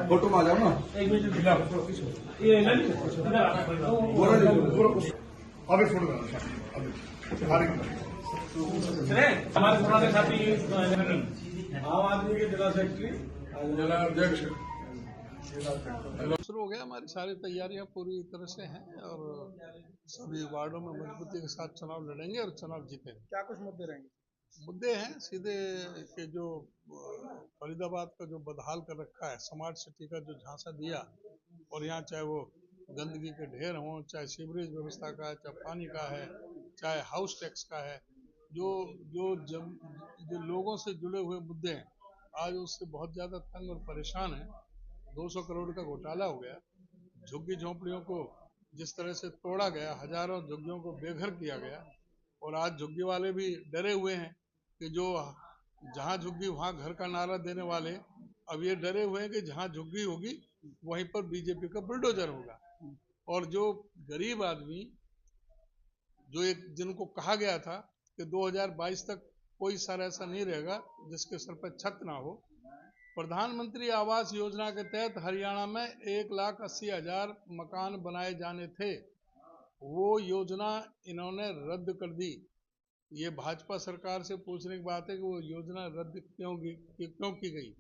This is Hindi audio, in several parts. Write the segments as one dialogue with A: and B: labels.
A: फोटो में आ जाओ ना।
B: अभी फोटो
C: हमारे पुराने साथी आम आदमी के जिला सेक्रेटरी जिला अध्यक्ष
D: शुरू हो गया। हमारी सारी तैयारियां पूरी तरह से हैं और सभी वार्डों में मजबूती के साथ चुनाव लड़ेंगे और चुनाव जीतेंगे।
E: क्या कुछ मुद्दे रहेंगे?
D: मुद्दे हैं सीधे कि जो फरीदाबाद का जो बदहाल कर रखा है, स्मार्ट सिटी का जो झांसा दिया, और यहाँ चाहे वो गंदगी के ढेर हों, चाहे सीवरेज व्यवस्था का है, चाहे पानी का है, चाहे हाउस टैक्स का है, जो लोगों से जुड़े हुए मुद्दे हैं, आज उससे बहुत ज्यादा तंग और परेशान है। 200 करोड़ का घोटाला हो गया। झुग्गी झोंपड़ियों को जिस तरह से तोड़ा गया, हजारों झुग्गियों को बेघर किया गया, और आज झुग्गी वाले भी डरे हुए हैं कि जो जहां झुग्गी वहां घर का नारा देने वाले अब ये डरे हुए हैं कि जहां झुग्गी होगी वहीं पर बीजेपी का बुलडोजर होगा। और जो गरीब आदमी, जो एक जिनको कहा गया था कि 2022 तक कोई सर ऐसा नहीं रहेगा जिसके सर पर छत ना हो, प्रधानमंत्री आवास योजना के तहत हरियाणा में 1,80,000 मकान बनाए जाने थे। वो योजना इन्होंने रद्द कर दी। ये भाजपा सरकार से पूछने की बात है कि वो योजना रद्द क्यों की गई।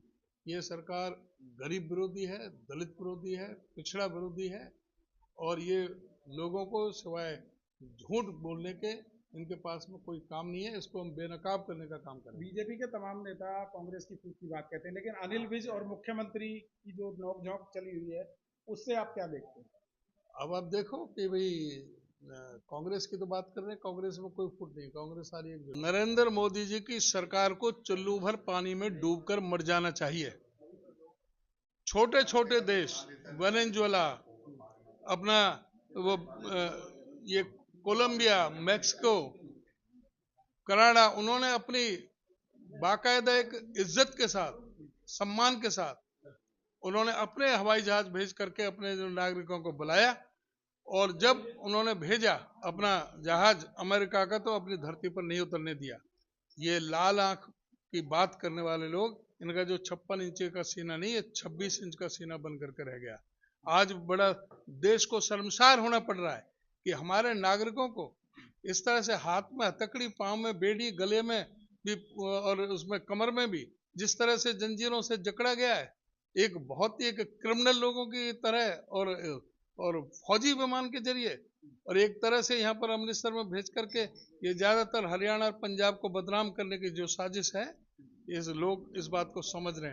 D: ये सरकार गरीब विरोधी है, दलित विरोधी है, पिछड़ा विरोधी है, और ये लोगों को सिवाय झूठ बोलने के इनके पास में कोई काम नहीं है। इसको हम बेनकाब करने का काम करें।
E: बीजेपी के तमाम नेता कांग्रेस की फूट की बात कहते हैं, लेकिन अनिल विज और मुख्यमंत्री की जो नोकझोंक चली हुई है उससे आप क्या देखते हैं?
D: अब आप देखो कि भाई कांग्रेस की तो बात कर रहे हैं, कांग्रेस में कोई फुट नहीं, कांग्रेस सारी एक। नरेंद्र मोदी जी की सरकार को चुल्लू भर पानी में डूबकर मर जाना चाहिए। छोटे छोटे देश, वेनेजुएला, अपना वो ये कोलंबिया, मैक्सिको, कनाडा, उन्होंने अपनी बाकायदा एक इज्जत के साथ, सम्मान के साथ उन्होंने अपने हवाई जहाज भेज करके अपने जो नागरिकों को बुलाया, और जब उन्होंने भेजा अपना जहाज अमेरिका का, तो अपनी धरती पर नहीं उतरने दिया। ये लाल आंख की बात करने वाले लोग, इनका जो 56 इंच का सीना नहीं है, 26 इंच का सीना बन करके रह गया। आज बड़ा देश को शर्मसार होना पड़ रहा है कि हमारे नागरिकों को इस तरह से हाथ में हथकड़ी, पांव में बेड़ी, गले में भी और उसमें कमर में भी जिस तरह से जंजीरों से जकड़ा गया है, एक बहुत ही एक क्रिमिनल लोगों की तरह, और फौजी विमान के जरिए, और एक तरह से यहाँ पर अमृतसर में भेज करके ये ज्यादातर हरियाणा और पंजाब को बदनाम करने की जो साजिश है, लोग इस बात को समझ रहे हैं।